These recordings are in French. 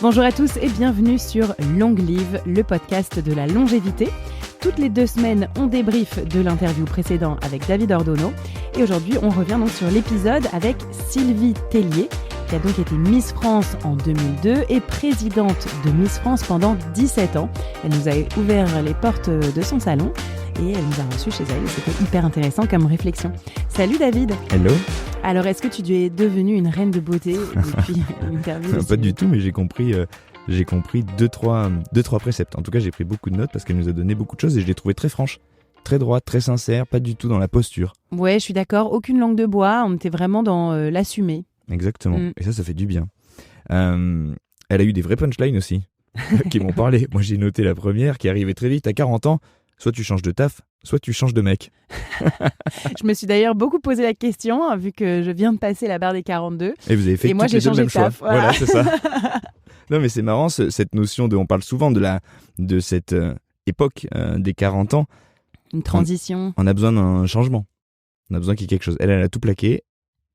Bonjour à tous et bienvenue sur Long Live, le podcast de la longévité. Toutes les 2 semaines, on débriefe de l'interview précédente avec David Ordono. Et aujourd'hui, on revient donc sur l'épisode avec Sylvie Tellier, qui a donc été Miss France en 2002 et présidente de Miss France pendant 17 ans. Elle nous a ouvert les portes de son salon et elle nous a reçus chez elle. C'était hyper intéressant comme réflexion. Salut David. Hello. Alors, est-ce que tu es devenue une reine de beauté depuis l'interview? Pas du tout, mais j'ai compris 2-3 préceptes. En tout cas, j'ai pris beaucoup de notes parce qu'elle nous a donné beaucoup de choses et je l'ai trouvée très franche, très droite, très sincère, pas du tout dans la posture. Ouais, je suis d'accord. Aucune langue de bois. On était vraiment dans l'assumer. Exactement. Et ça fait du bien. Elle a eu des vrais punchlines aussi qui m'ont parlé. Moi, j'ai noté la première qui arrivait très vite. À 40 ans, soit tu changes de taf, soit tu changes de mec. Je me suis d'ailleurs beaucoup posé la question, vu que je viens de passer la barre des 42. Et vous avez fait moi, toutes les deux le même choix. Voilà, c'est ça. Non, mais c'est marrant, cette notion on parle souvent de cette époque des 40 ans. Une transition. On a besoin d'un changement. On a besoin qu'il y ait quelque chose. Elle a tout plaqué.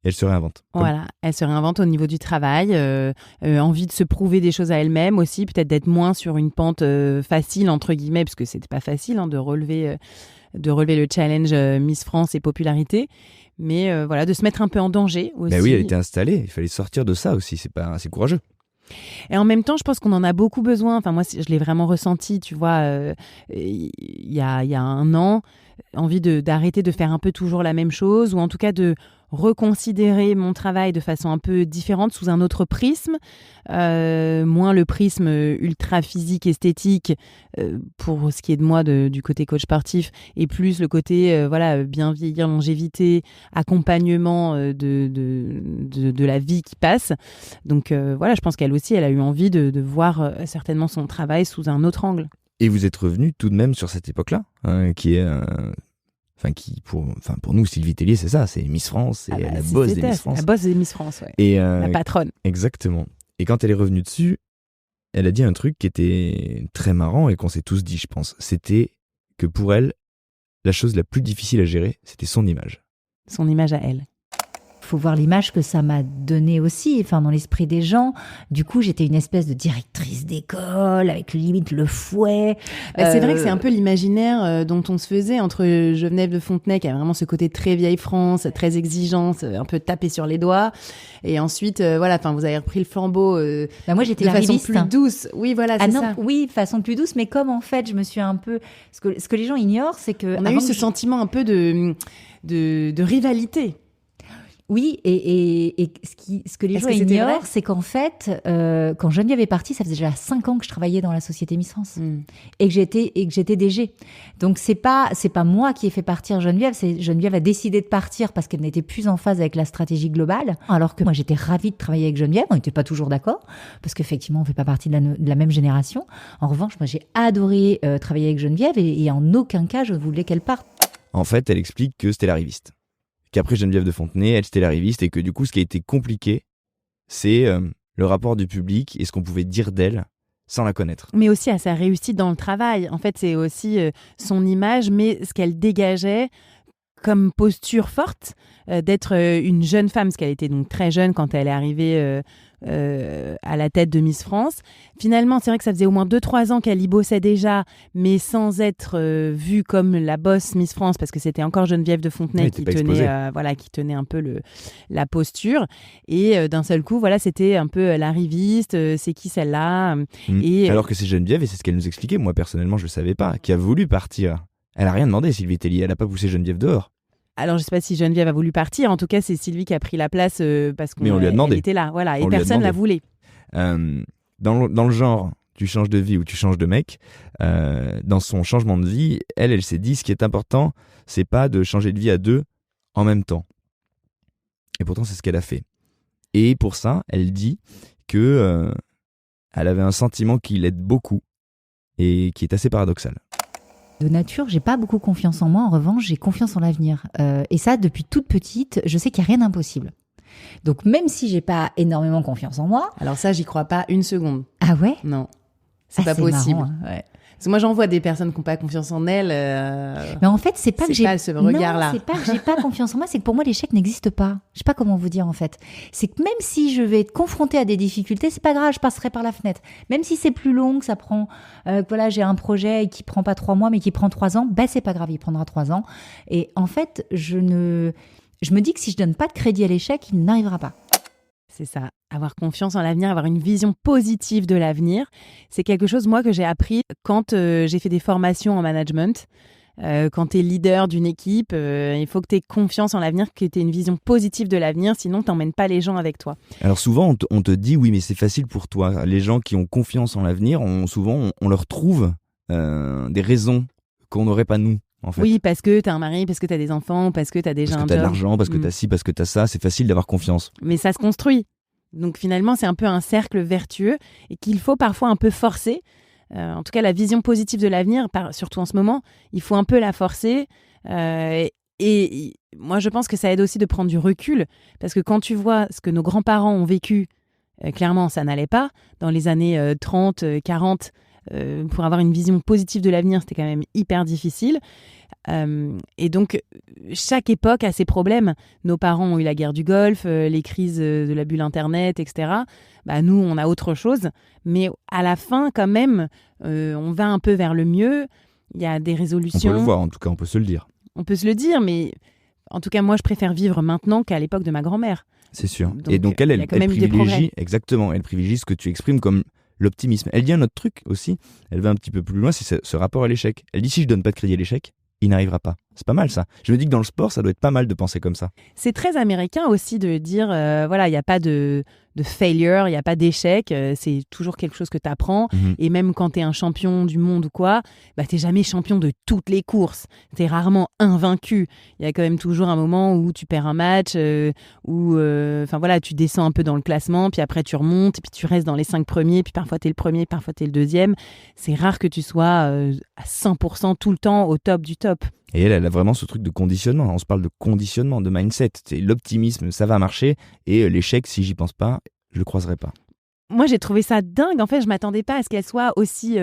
Elle se réinvente. Voilà, elle se réinvente au niveau du travail, envie de se prouver des choses à elle-même aussi, peut-être d'être moins sur une pente facile, entre guillemets, parce que c'était pas facile de relever le challenge Miss France et popularité, mais voilà, de se mettre un peu en danger aussi. Ben oui, elle était installée, il fallait sortir de ça aussi, c'est courageux. Et en même temps, je pense qu'on en a beaucoup besoin. Enfin, moi, je l'ai vraiment ressenti, tu vois, il y a 1 an, envie d'arrêter de faire un peu toujours la même chose, ou en tout cas de reconsidérer mon travail de façon un peu différente, sous un autre prisme, moins le prisme ultra physique, esthétique, pour ce qui est de moi du côté coach sportif, et plus le côté bien vieillir, longévité, accompagnement de la vie qui passe. Donc je pense qu'elle aussi, elle a eu envie de voir certainement son travail sous un autre angle. Et vous êtes revenu tout de même sur cette époque-là, qui est... pour nous, Sylvie Tellier, c'est ça, c'est Miss France, c'est la boss des Miss France. La boss des Miss France, ouais. Et la patronne. Exactement. Et quand elle est revenue dessus, elle a dit un truc qui était très marrant et qu'on s'est tous dit, je pense. C'était que pour elle, la chose la plus difficile à gérer, c'était son image. Son image à elle. Faut voir l'image que ça m'a donnée aussi, dans l'esprit des gens. Du coup, j'étais une espèce de directrice d'école, avec limite le fouet. C'est vrai que c'est un peu l'imaginaire dont on se faisait entre Geneviève de Fontenay, qui a vraiment ce côté très vieille France, très exigeante, un peu tapé sur les doigts. Et ensuite, vous avez repris le flambeau moi, j'étais de façon l'arriviste. plus douce. Oui, voilà, c'est ça. Oui, de façon plus douce, mais comme en fait, je me suis un peu... Ce que les gens ignorent, c'est que... On a eu ce sentiment un peu de rivalité. Oui, et ce que les gens ignorent, c'est qu'en fait, quand Geneviève est partie, ça faisait déjà 5 ans que je travaillais dans la société Miss France et que j'étais DG. Donc c'est pas moi qui ai fait partir Geneviève, c'est Geneviève a décidé de partir parce qu'elle n'était plus en phase avec la stratégie globale. Alors que moi j'étais ravie de travailler avec Geneviève, on n'était pas toujours d'accord parce qu'effectivement on fait pas partie de la même génération. En revanche, moi j'ai adoré travailler avec Geneviève et en aucun cas je voulais qu'elle parte. En fait, elle explique que c'était l'arriviste. Qu'après Geneviève de Fontenay, elle c'était l'arriviste et que du coup ce qui a été compliqué, c'est le rapport du public et ce qu'on pouvait dire d'elle sans la connaître. Mais aussi à sa réussite dans le travail. En fait, c'est aussi son image, mais ce qu'elle dégageait comme posture forte, d'être une jeune femme, parce qu'elle était donc très jeune quand elle est arrivée à la tête de Miss France. Finalement, c'est vrai que ça faisait au moins 2-3 ans qu'elle y bossait déjà, mais sans être vue comme la boss Miss France, parce que c'était encore Geneviève de Fontenay qui tenait un peu la posture. Et d'un seul coup, c'était un peu l'arriviste, c'est qui celle-là et alors que c'est Geneviève, et c'est ce qu'elle nous expliquait, moi personnellement je ne le savais pas, qui a voulu partir. Elle n'a rien demandé, Sylvie Tellier, elle n'a pas poussé Geneviève dehors. Alors, je ne sais pas si Geneviève a voulu partir. En tout cas, c'est Sylvie qui a pris la place parce qu'on lui a demandé. Elle était là. Voilà, et personne ne la voulait. Dans le genre, tu changes de vie ou tu changes de mec, dans son changement de vie, elle s'est dit, ce qui est important, c'est pas de changer de vie à 2 en même temps. Et pourtant, c'est ce qu'elle a fait. Et pour ça, elle dit que elle avait un sentiment qui l'aide beaucoup et qui est assez paradoxal. De nature, j'ai pas beaucoup confiance en moi. En revanche, j'ai confiance en l'avenir. Et ça, depuis toute petite, je sais qu'il n'y a rien d'impossible. Donc, même si j'ai pas énormément confiance en moi... Alors ça, j'y crois pas une seconde. Ah ouais ? Non, c'est pas possible. Marrant, hein. Ouais. Parce que moi, j'en vois des personnes qui n'ont pas confiance en elles. Mais en fait, c'est pas que j'ai pas ce regard-là. Non, c'est pas que j'ai pas confiance en moi, c'est que pour moi, l'échec n'existe pas. Je sais pas comment vous dire en fait. C'est que même si je vais être confrontée à des difficultés, c'est pas grave, je passerai par la fenêtre. Même si c'est plus long, que ça prend, voilà, j'ai un projet qui prend pas 3 mois, mais qui prend 3 ans, c'est pas grave, il prendra 3 ans. Et en fait, je me dis que si je donne pas de crédit à l'échec, il n'arrivera pas. C'est ça, avoir confiance en l'avenir, avoir une vision positive de l'avenir. C'est quelque chose, moi, que j'ai appris quand j'ai fait des formations en management. Quand tu es leader d'une équipe, il faut que tu aies confiance en l'avenir, que tu aies une vision positive de l'avenir, sinon tu n'emmènes pas les gens avec toi. Alors souvent, on te dit, oui, mais c'est facile pour toi. Les gens qui ont confiance en l'avenir, souvent, on leur trouve des raisons qu'on n'aurait pas nous. En fait. Oui, parce que tu as un mari, parce que tu as des enfants, parce que tu as déjà un job. Parce que tu as de l'argent, parce que tu as ci, parce que tu as ça. C'est facile d'avoir confiance. Mais ça se construit. Donc finalement, c'est un peu un cercle vertueux et qu'il faut parfois un peu forcer. En tout cas, la vision positive de l'avenir, surtout en ce moment, il faut un peu la forcer. Et moi, je pense que ça aide aussi de prendre du recul. Parce que quand tu vois ce que nos grands-parents ont vécu, clairement, ça n'allait pas. Dans les années 30, 40, pour avoir une vision positive de l'avenir, c'était quand même hyper difficile. Et donc, chaque époque a ses problèmes. Nos parents ont eu la guerre du Golfe, les crises de la bulle Internet, etc. Nous, on a autre chose. Mais à la fin, quand même, on va un peu vers le mieux. Il y a des résolutions. On peut le voir, en tout cas, on peut se le dire. On peut se le dire, mais en tout cas, moi, je préfère vivre maintenant qu'à l'époque de ma grand-mère. C'est sûr. Et donc, elle privilégie, exactement, elle privilégie ce que tu exprimes comme l'optimisme. Elle dit un autre truc aussi, elle va un petit peu plus loin, c'est ce rapport à l'échec. Elle dit, si je donne pas de crédit à l'échec, il n'arrivera pas. C'est pas mal ça. Je me dis que dans le sport, ça doit être pas mal de penser comme ça. C'est très américain aussi de dire, voilà, il n'y a pas de failure, il n'y a pas d'échec, c'est toujours quelque chose que tu apprends. Et même quand tu es un champion du monde ou quoi, tu n'es jamais champion de toutes les courses. Tu es rarement invaincu. Il y a quand même toujours un moment où tu perds un match, où voilà, tu descends un peu dans le classement, puis après tu remontes, puis tu restes dans les 5 premiers, puis parfois tu es le premier, parfois tu es le deuxième. C'est rare que tu sois à 100% tout le temps au top du top. Et elle a vraiment ce truc de conditionnement. On se parle de conditionnement, de mindset. C'est l'optimisme, ça va marcher. Et l'échec, si j'y pense pas, je le croiserai pas. Moi, j'ai trouvé ça dingue. En fait, je m'attendais pas à ce qu'elle soit aussi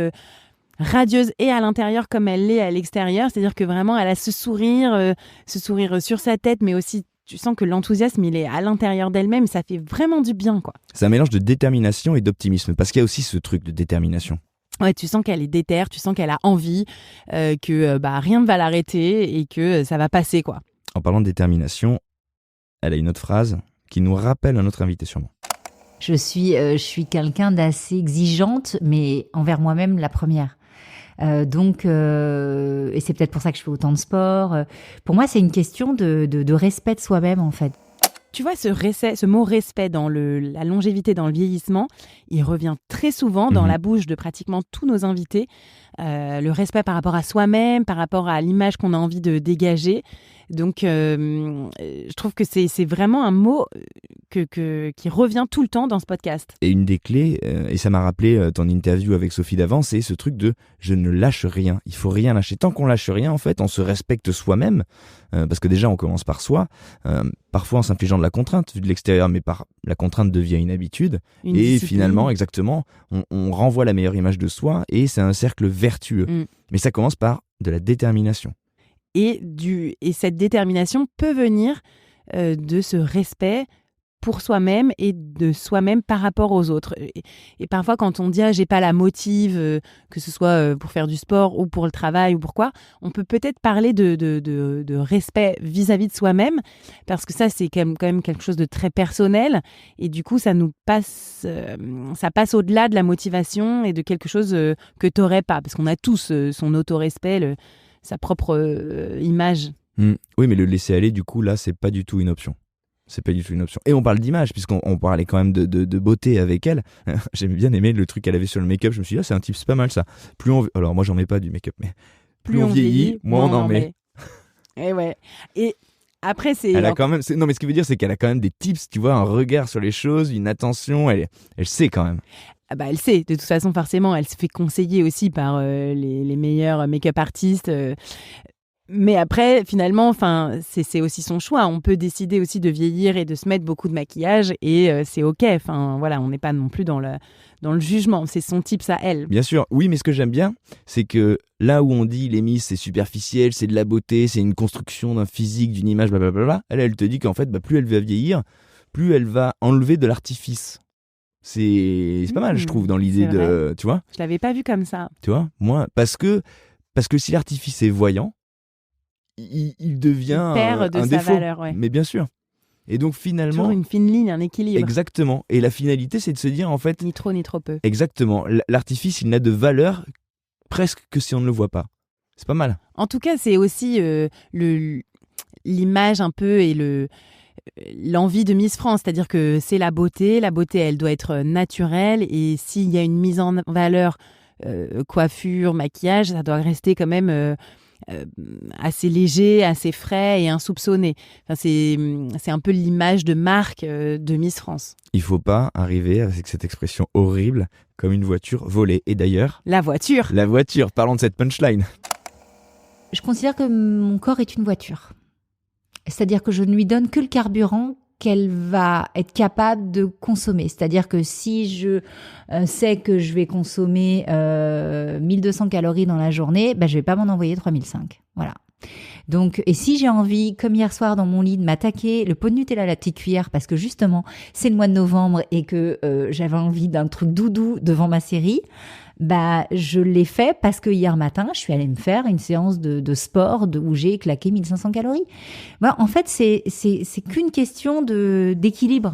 radieuse et à l'intérieur comme elle l'est à l'extérieur. C'est-à-dire que vraiment, elle a ce sourire sur sa tête, mais aussi tu sens que l'enthousiasme, il est à l'intérieur d'elle-même. Ça fait vraiment du bien, quoi. C'est un mélange de détermination et d'optimisme. Parce qu'il y a aussi ce truc de détermination. Ouais, tu sens qu'elle est déterre, tu sens qu'elle a envie, que rien ne va l'arrêter et que ça va passer, quoi. En parlant de détermination, elle a une autre phrase qui nous rappelle un autre invité sûrement. Je suis quelqu'un d'assez exigeante, mais envers moi-même la première. Et c'est peut-être pour ça que je fais autant de sport. Pour moi, c'est une question de respect de soi-même, en fait. Tu vois, ce mot respect dans la longévité, dans le vieillissement, il revient très souvent dans la bouche de pratiquement tous nos invités. Le respect par rapport à soi-même, par rapport à l'image qu'on a envie de dégager. Donc, je trouve que c'est vraiment un mot qui revient tout le temps dans ce podcast. Et une des clés, et ça m'a rappelé ton interview avec Sophie d'avant, c'est ce truc de « je ne lâche rien ». Il faut rien lâcher. Tant qu'on lâche rien, en fait, on se respecte soi-même, parce que déjà, on commence par soi, parfois en s'infligeant de la contrainte, vu de l'extérieur, mais la contrainte devient une habitude. Une et discipline. Finalement, exactement, on renvoie la meilleure image de soi, et c'est un cercle vertueux. Mais ça commence par de la détermination. Et cette détermination peut venir de ce respect pour soi-même et de soi-même par rapport aux autres. Et parfois, quand on dit « j'ai pas la motive », que ce soit pour faire du sport ou pour le travail ou pourquoi, on peut peut-être parler de respect vis-à-vis de soi-même, parce que ça, c'est quand même quelque chose de très personnel. Et du coup, ça passe au-delà de la motivation et de quelque chose que tu n'aurais pas, parce qu'on a tous son autorespect, sa propre image. Oui, mais le laisser aller, du coup, là, c'est pas du tout une option. C'est pas du tout une option. Et on parle d'image, puisqu'on parlait quand même de beauté avec elle. J'ai bien aimé le truc qu'elle avait sur le make-up. Je me suis dit, c'est un type, c'est pas mal ça. Alors, moi, j'en mets pas du make-up, mais plus on vieillit, moins on en met. Et ouais. Et après, c'est. Elle a quand même. Non, mais ce qui veut dire, c'est qu'elle a quand même des tips, tu vois, un regard sur les choses, une attention. Elle sait quand même. Elle sait, de toute façon, forcément, elle se fait conseiller aussi par les meilleurs make-up artistes. Mais après, finalement, c'est aussi son choix. On peut décider aussi de vieillir et de se mettre beaucoup de maquillage et c'est OK. Enfin, voilà, on n'est pas non plus dans le jugement. C'est son type, ça, elle. Bien sûr, oui, mais ce que j'aime bien, c'est que là où on dit les Miss, c'est superficiel, c'est de la beauté, c'est une construction d'un physique, d'une image, blablabla, elle te dit qu'en fait, plus elle va vieillir, plus elle va enlever de l'artifice. C'est pas mal, je trouve, dans l'idée de... Tu vois ? Je l'avais pas vu comme ça. Tu vois ? Moi, parce que si l'artifice est voyant, il devient il perd de un sa défaut. Valeur, ouais. Mais bien sûr. Et donc finalement... Toujours une fine ligne, un équilibre. Exactement. Et la finalité, c'est de se dire en fait... Ni trop, ni trop peu. Exactement. L'artifice, il n'a de valeur presque que si on ne le voit pas. C'est pas mal. En tout cas, c'est aussi l'image un peu et l'envie de Miss France. C'est-à-dire que c'est la beauté. La beauté, elle doit être naturelle. Et s'il y a une mise en valeur, coiffure, maquillage, ça doit rester quand même... assez léger, assez frais et insoupçonné. Enfin, c'est un peu l'image de marque de Miss France. Il faut pas arriver avec cette expression horrible comme une voiture volée. Et d'ailleurs... La voiture, parlons de cette punchline. Je considère que mon corps est une voiture. C'est-à-dire que je ne lui donne que le carburant qu'elle va être capable de consommer. C'est-à-dire que si je sais que je vais consommer 1200 calories dans la journée, je vais pas m'en envoyer 3005. Voilà. Donc, et si j'ai envie, comme hier soir dans mon lit, de m'attaquer le pot de Nutella à la petite cuillère, parce que justement, c'est le mois de novembre et que j'avais envie d'un truc doudou devant ma série, je l'ai fait parce que hier matin, je suis allée me faire une séance de sport où j'ai claqué 1500 calories. Voilà, en fait, c'est qu'une question d'équilibre.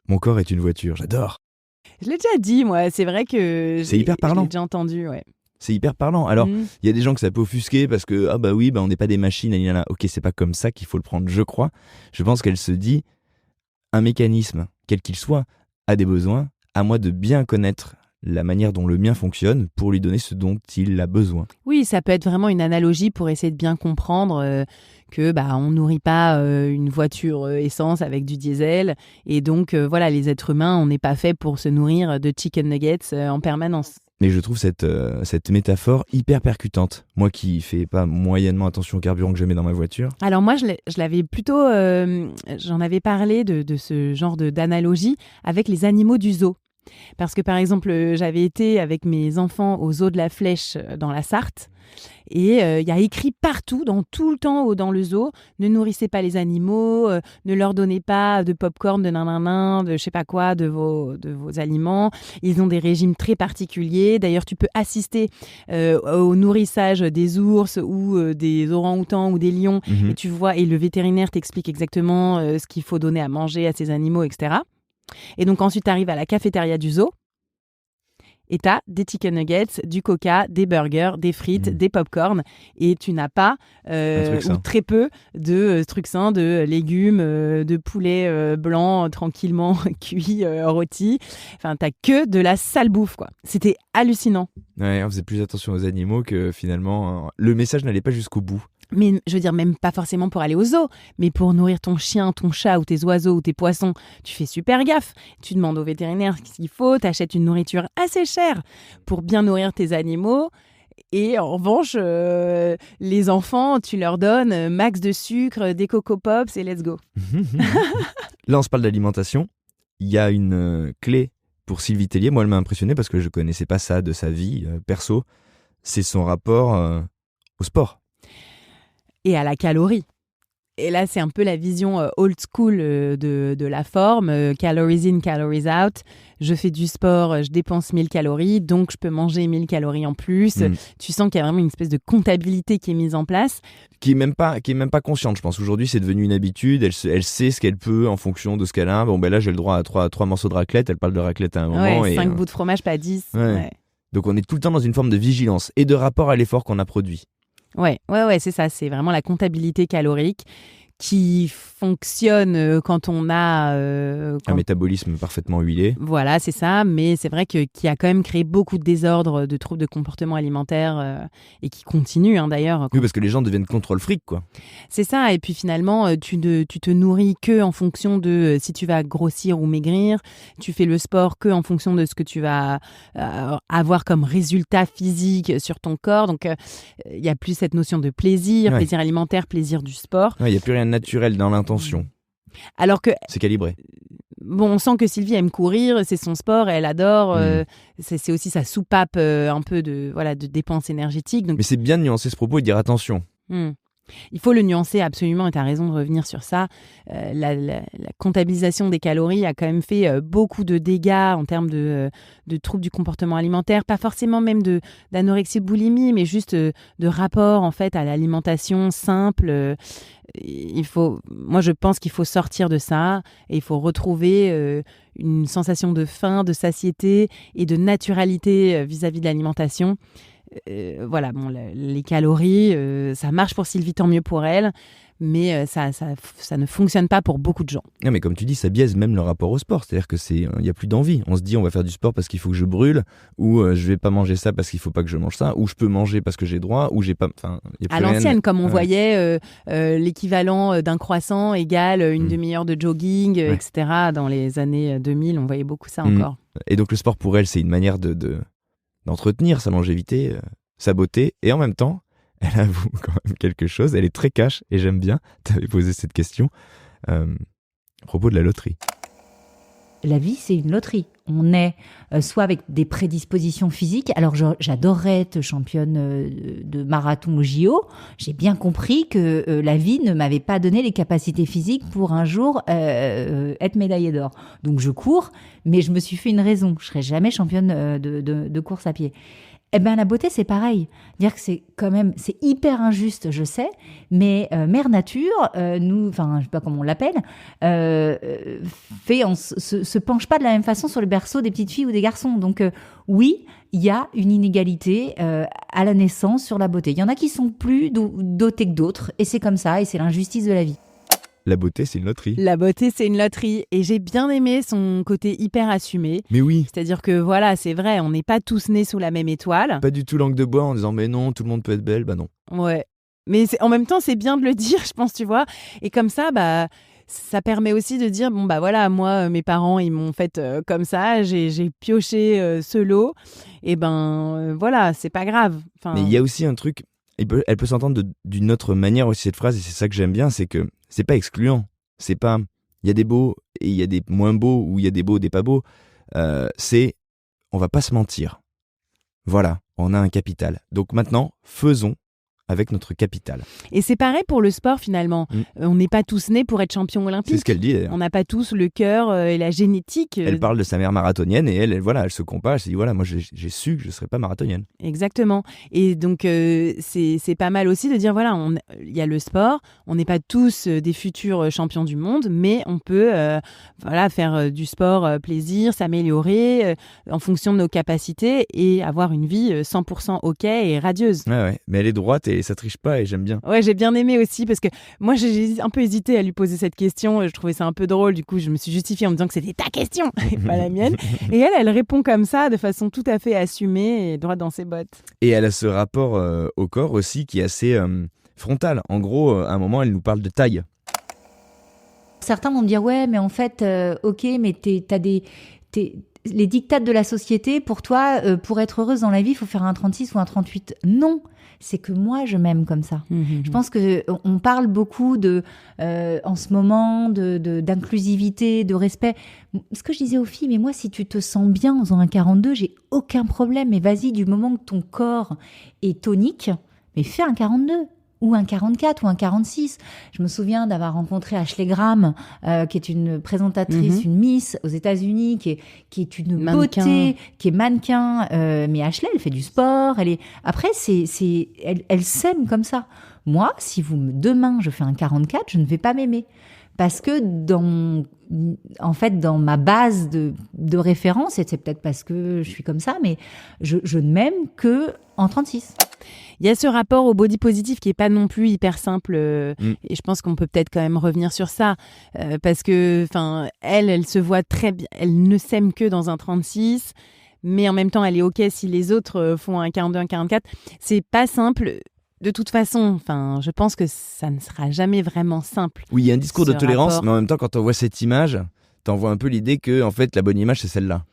Mon corps est une voiture, j'adore. Je l'ai déjà dit, moi. C'est vrai que c'est hyper parlant. Je l'ai déjà entendu, ouais. C'est hyper parlant. Alors, il y a des gens que ça peut offusquer parce que, on n'est pas des machines. Ok, c'est pas comme ça qu'il faut le prendre, je crois. Je pense qu'elle se dit, un mécanisme, quel qu'il soit, a des besoins. À moi de bien connaître la manière dont le mien fonctionne pour lui donner ce dont il a besoin. Oui, ça peut être vraiment une analogie pour essayer de bien comprendre que on nourrit pas une voiture essence avec du diesel et donc les êtres humains, on n'est pas fait pour se nourrir de chicken nuggets en permanence. Mais je trouve cette métaphore hyper percutante. Moi qui fais pas moyennement attention au carburant que je mets dans ma voiture. Alors moi, je l'avais plutôt... j'en avais parlé de ce genre d'analogie avec les animaux du zoo. Parce que par exemple, j'avais été avec mes enfants au zoo de la Flèche dans la Sarthe et il y a écrit partout, dans tout le temps dans le zoo, ne nourrissez pas les animaux, ne leur donnez pas de popcorn, de nanana, de je sais pas quoi, de vos aliments. Ils ont des régimes très particuliers. D'ailleurs, tu peux assister au nourrissage des ours ou des orang-outans ou des lions et tu vois, et le vétérinaire t'explique exactement ce qu'il faut donner à manger à ces animaux, etc. Et donc ensuite, tu arrives à la cafétéria du zoo et tu as des chicken nuggets, du coca, des burgers, des frites, des popcorn et tu n'as pas ou très peu de trucs sains, de légumes, de poulet blanc tranquillement cuit, rôti. Enfin, tu n'as que de la sale bouffe, quoi. C'était hallucinant. Ouais, on faisait plus attention aux animaux que finalement, le message n'allait pas jusqu'au bout. Mais je veux dire, même pas forcément pour aller au zoo, mais pour nourrir ton chien, ton chat ou tes oiseaux ou tes poissons, tu fais super gaffe. Tu demandes au vétérinaire ce qu'il faut, t'achètes une nourriture assez chère pour bien nourrir tes animaux. Et en revanche, les enfants, tu leur donnes max de sucre, des Coco Pops et let's go. Là, on se parle d'alimentation. Il y a une clé pour Sylvie Tellier. Moi, elle m'a impressionné parce que je connaissais pas ça de sa vie perso. C'est son rapport au sport. Et à la calorie. Et là, c'est un peu la vision old school de la forme. Calories in, calories out. Je fais du sport, je dépense 1000 calories, donc je peux manger 1000 calories en plus. Tu sens qu'il y a vraiment une espèce de comptabilité qui est mise en place. Qui est même pas consciente, je pense. Aujourd'hui, c'est devenu une habitude. Elle sait ce qu'elle peut en fonction de ce qu'elle a. Bon, là, j'ai le droit à 3 morceaux de raclette. Elle parle de raclette à un moment. Ouais, 5 bouts de fromage, pas 10. Ouais. Donc, on est tout le temps dans une forme de vigilance et de rapport à l'effort qu'on a produit. Ouais, c'est ça. C'est vraiment la comptabilité calorique qui fonctionne quand on a un métabolisme parfaitement huilé. Voilà, c'est ça, mais c'est vrai qui a quand même créé beaucoup de désordres, de troubles de comportement alimentaire et qui continue d'ailleurs. Oui, parce que les gens deviennent contrôle fric, quoi. C'est ça, et puis finalement, tu te nourris que en fonction de si tu vas grossir ou maigrir, tu fais le sport que en fonction de ce que tu vas avoir comme résultat physique sur ton corps, donc il n'y a plus cette notion de plaisir, plaisir alimentaire, plaisir du sport. Il n'y a plus rien de naturel dans l'intention. Alors que c'est calibré. Bon, on sent que Sylvie aime courir, c'est son sport, elle adore. C'est aussi sa soupape un peu de dépenses énergétiques. Donc... Mais c'est bien de nuancer ce propos et de dire attention. Il faut le nuancer absolument, et tu as raison de revenir sur ça. La comptabilisation des calories a quand même fait beaucoup de dégâts en termes de troubles du comportement alimentaire, pas forcément même d'anorexie, de boulimie, mais juste de rapport en fait à l'alimentation simple. Moi, je pense qu'il faut sortir de ça et il faut retrouver une sensation de faim, de satiété et de naturalité vis-à-vis de l'alimentation. Voilà, bon, les calories, ça marche pour Sylvie, tant mieux pour elle, mais ça ne fonctionne pas pour beaucoup de gens. Non, mais comme tu dis, ça biaise même le rapport au sport. C'est-à-dire que il y a plus d'envie. On se dit, on va faire du sport parce qu'il faut que je brûle, ou je vais pas manger ça parce qu'il faut pas que je mange ça, ou je peux manger parce que j'ai droit, ou j'ai pas. Enfin, y a plus à l'ancienne, rien. Comme on voyait l'équivalent d'un croissant égale une demi-heure de jogging, etc. Dans les années 2000, on voyait beaucoup ça encore. Et donc le sport pour elle, c'est une manière d'entretenir sa longévité, sa beauté, et en même temps, elle avoue quand même quelque chose. Elle est très cash, et j'aime bien. Tu avais posé cette question à propos de la loterie. La vie, c'est une loterie. On est soit avec des prédispositions physiques. Alors, j'adorerais être championne de marathon au JO. J'ai bien compris que la vie ne m'avait pas donné les capacités physiques pour un jour être médaillée d'or. Donc, je cours, mais je me suis fait une raison. Je serai jamais championne de course à pied. Eh bien, la beauté, c'est pareil. Dire que c'est hyper injuste, je sais, mais Mère Nature, je sais pas comment on l'appelle, se penche pas de la même façon sur le berceau des petites filles ou des garçons. Donc, oui, il y a une inégalité à la naissance sur la beauté. Il y en a qui sont plus dotés que d'autres, et c'est comme ça, et c'est l'injustice de la vie. La beauté, c'est une loterie. La beauté, c'est une loterie. Et j'ai bien aimé son côté hyper assumé. Mais oui. C'est-à-dire que voilà, c'est vrai, on n'est pas tous nés sous la même étoile. Pas du tout langue de bois en disant mais non, tout le monde peut être belle, bah non. Ouais. Mais en même temps, c'est bien de le dire, je pense, tu vois. Et comme ça, ça permet aussi de dire, bon, voilà, moi, mes parents, ils m'ont fait comme ça, j'ai pioché ce lot. Et voilà, c'est pas grave. Mais il y a aussi un truc, elle peut s'entendre d'une autre manière aussi, cette phrase, et c'est ça que j'aime bien, c'est que c'est pas excluant. C'est pas, il y a des beaux et il y a des moins beaux, ou il y a des beaux, des pas beaux. On va pas se mentir. Voilà, on a un capital. Donc maintenant, faisons avec notre capital. Et c'est pareil pour le sport finalement. On n'est pas tous nés pour être champion olympique. C'est ce qu'elle dit d'ailleurs. On n'a pas tous le cœur et la génétique. Elle parle de sa mère marathonienne et elle se compare. Elle se dit voilà, moi j'ai su que je ne serais pas marathonienne. Exactement. Et donc c'est pas mal aussi de dire voilà, il y a le sport. On n'est pas tous des futurs champions du monde, mais on peut faire du sport plaisir, s'améliorer en fonction de nos capacités et avoir une vie 100% ok et radieuse. Ouais. Mais elle est droite et ça triche pas et j'aime bien. Ouais, j'ai bien aimé aussi parce que moi j'ai un peu hésité à lui poser cette question. Je trouvais ça un peu drôle. Du coup, je me suis justifiée en me disant que c'était ta question et pas la mienne. Et elle répond comme ça de façon tout à fait assumée et droite dans ses bottes. Et elle a ce rapport au corps aussi qui est assez frontal. En gros, à un moment, elle nous parle de taille. Certains vont me dire ouais, mais en fait, ok, mais t'as les dictates de la société, pour toi, pour être heureuse dans la vie, il faut faire un 36 ou un 38. Non, c'est que moi, je m'aime comme ça. Je pense qu'on parle beaucoup en ce moment d'inclusivité, de respect. Ce que je disais aux filles, mais moi, si tu te sens bien en faisant un 42, j'ai aucun problème. Mais vas-y, du moment que ton corps est tonique, mais fais un 42. Ou un 44 ou un 46. Je me souviens d'avoir rencontré Ashley Graham, qui est une présentatrice, une Miss aux États-Unis, qui est une mannequin. Beauté, qui est mannequin. Mais Ashley, elle fait du sport. Après, elle s'aime comme ça. Moi, si demain je fais un 44, je ne vais pas m'aimer. parce que dans ma base de référence, et c'est peut-être parce que je suis comme ça, mais je ne m'aime que en 36. Il y a ce rapport au body positif qui est pas non plus hyper simple et je pense qu'on peut peut-être quand même revenir sur ça parce que elle se voit très bien, elle ne s'aime que dans un 36, mais en même temps elle est ok si les autres font un 42, un 44. C'est pas simple. De toute façon, je pense que ça ne sera jamais vraiment simple. Oui, il y a un discours de tolérance, mais en même temps, quand on voit cette image, t'envoies un peu l'idée que, en fait, la bonne image, c'est celle-là.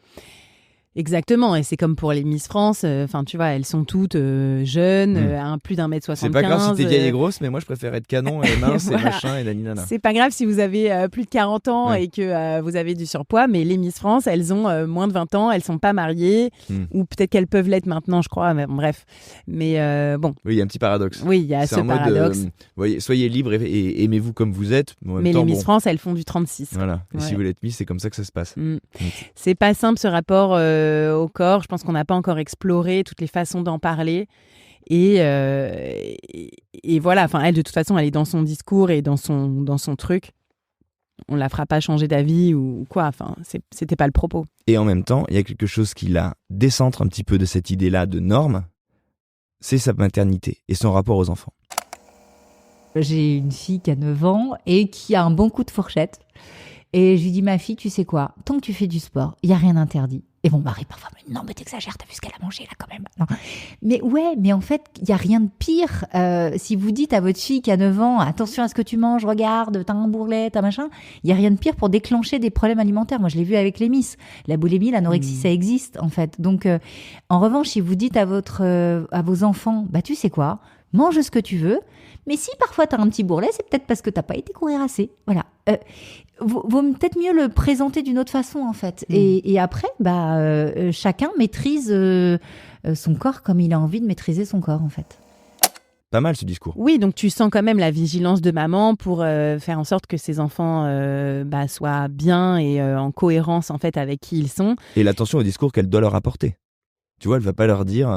Exactement, et c'est comme pour les Miss France, tu vois, elles sont toutes jeunes, plus d'1m75. C'est pas grave si t'es vieille et grosse, mais moi je préfère être canon et mince voilà. Et machin et naninana. C'est pas grave si vous avez plus de 40 ans et que vous avez du surpoids, mais les Miss France, elles ont moins de 20 ans, elles sont pas mariées, ou peut-être qu'elles peuvent l'être maintenant, je crois, mais bref. Mais bon. Oui, il y a un petit paradoxe. Oui, il y a ce paradoxe. Voyez, soyez libres et aimez-vous comme vous êtes. Mais les Miss France, elles font du 36. Voilà, et si vous l'êtes Miss, c'est comme ça que ça se passe. C'est pas simple ce rapport au corps, je pense qu'on n'a pas encore exploré toutes les façons d'en parler et voilà, elle de toute façon elle est dans son discours et dans son truc, on la fera pas changer d'avis ou quoi, c'était pas le propos. Et en même temps il y a quelque chose qui la décentre un petit peu de cette idée là de norme, c'est sa maternité et son rapport aux enfants. J'ai une fille qui a 9 ans et qui a un bon coup de fourchette. Et je lui dis, ma fille, tu sais quoi, tant que tu fais du sport, il n'y a rien d'interdit. Et mon mari, parfois, me dit, non, mais t'exagères, t'as vu ce qu'elle a mangé là quand même. Non. Mais ouais, mais en fait, il n'y a rien de pire. Si vous dites à votre fille qui a 9 ans, attention à ce que tu manges, regarde, t'as un bourrelet, t'as machin, il n'y a rien de pire pour déclencher des problèmes alimentaires. Moi, je l'ai vu avec les Miss. La boulimie, l'anorexie, ça existe, en fait. Donc, en revanche, si vous dites à vos enfants, tu sais quoi, mange ce que tu veux, mais si parfois t'as un petit bourrelet, c'est peut-être parce que t'as pas été courir assez. Voilà. Vaut peut-être mieux le présenter d'une autre façon, en fait. Et après, chacun maîtrise son corps comme il a envie de maîtriser son corps, en fait. Pas mal ce discours. Oui, donc tu sens quand même la vigilance de maman pour faire en sorte que ses enfants soient bien et en cohérence en fait avec qui ils sont. Et l'attention au discours qu'elle doit leur apporter. Tu vois, elle va pas leur dire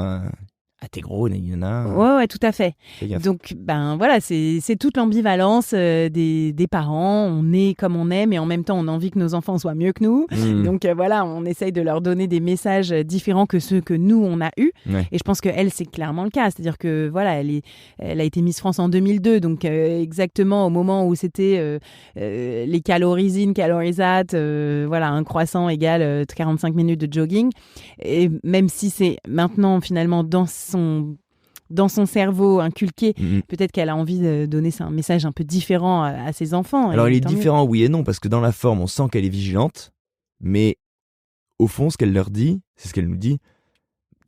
ah t'es gros, nanana. Ouais, tout à fait. Donc voilà, c'est toute l'ambivalence des parents. On est comme on est, mais en même temps on a envie que nos enfants soient mieux que nous. Donc voilà, on essaye de leur donner des messages différents que ceux que nous on a eus. Ouais. Et je pense que elle c'est clairement le cas. C'est-à-dire que voilà, elle a été Miss France en 2002, donc exactement au moment où c'était les calories in, calories out, voilà, un croissant égale 45 minutes de jogging. Et même si c'est maintenant finalement dans son cerveau inculqué, peut-être qu'elle a envie de donner un message un peu différent à ses enfants. Alors il est différent, oui et non, parce que dans la forme, on sent qu'elle est vigilante, mais au fond, ce qu'elle leur dit, c'est ce qu'elle nous dit,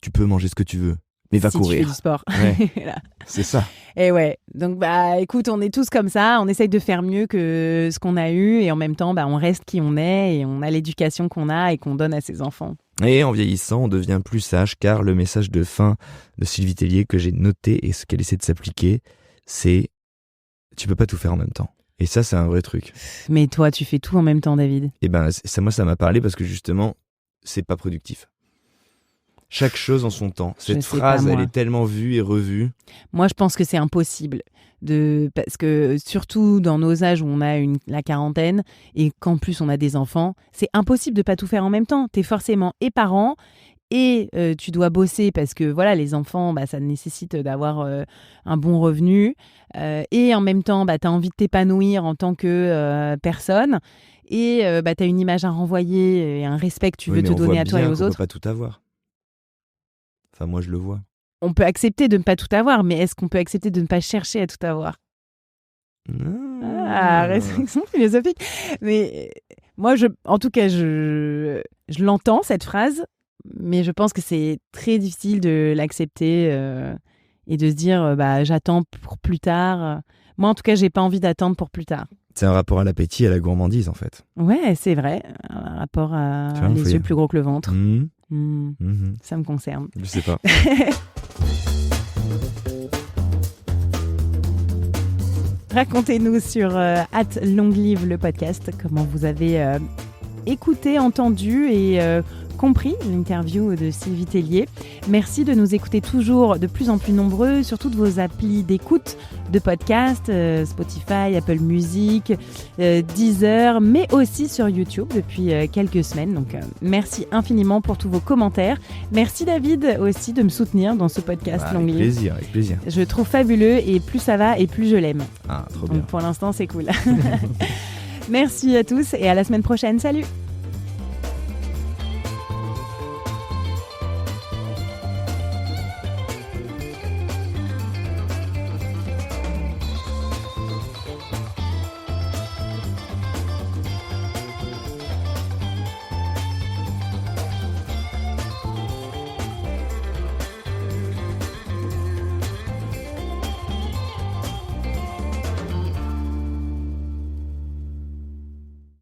tu peux manger ce que tu veux, mais va courir. Si tu fais du sport. Ouais, c'est ça. Et ouais, donc écoute, on est tous comme ça, on essaye de faire mieux que ce qu'on a eu, et en même temps, on reste qui on est, et on a l'éducation qu'on a et qu'on donne à ses enfants. Et en vieillissant, on devient plus sage, car le message de fin de Sylvie Tellier que j'ai noté et ce qu'elle essaie de s'appliquer, c'est tu peux pas tout faire en même temps. Et ça, c'est un vrai truc. Mais toi, tu fais tout en même temps, David. Et moi, ça m'a parlé parce que justement, c'est pas productif. Chaque chose en son temps. Cette phrase, elle est tellement vue et revue. Moi, je pense que c'est impossible. Parce que surtout dans nos âges où on a la quarantaine et qu'en plus on a des enfants, c'est impossible de pas tout faire en même temps. T'es forcément parent et tu dois bosser parce que voilà, les enfants, ça nécessite d'avoir un bon revenu et en même temps, t'as envie de t'épanouir en tant que personne et t'as une image à renvoyer et un respect que tu veux te donner à toi et aux autres. On peut pas tout avoir. Enfin, moi, je le vois. On peut accepter de ne pas tout avoir, mais est-ce qu'on peut accepter de ne pas chercher à tout avoir ? Réflexion philosophique. Mais moi, en tout cas, je l'entends, cette phrase, mais je pense que c'est très difficile de l'accepter et de se dire j'attends pour plus tard. Moi, en tout cas, j'ai pas envie d'attendre pour plus tard. C'est un rapport à l'appétit et à la gourmandise, en fait. Ouais, c'est vrai. Un rapport à les yeux plus gros que le ventre. Ça me concerne. Je sais pas. Racontez-nous sur @longlive le podcast comment vous avez écouté, entendu et compris l'interview de Sylvie Tellier. Merci de nous écouter toujours de plus en plus nombreux, surtout de vos applis d'écoute de podcasts, Spotify, Apple Music, Deezer, mais aussi sur YouTube depuis quelques semaines. Donc merci infiniment pour tous vos commentaires. Merci David aussi de me soutenir dans ce podcast Long Live. Avec plaisir. Je le trouve fabuleux et plus ça va et plus je l'aime. Ah, trop bien. Donc pour l'instant, c'est cool. Merci à tous et à la semaine prochaine. Salut!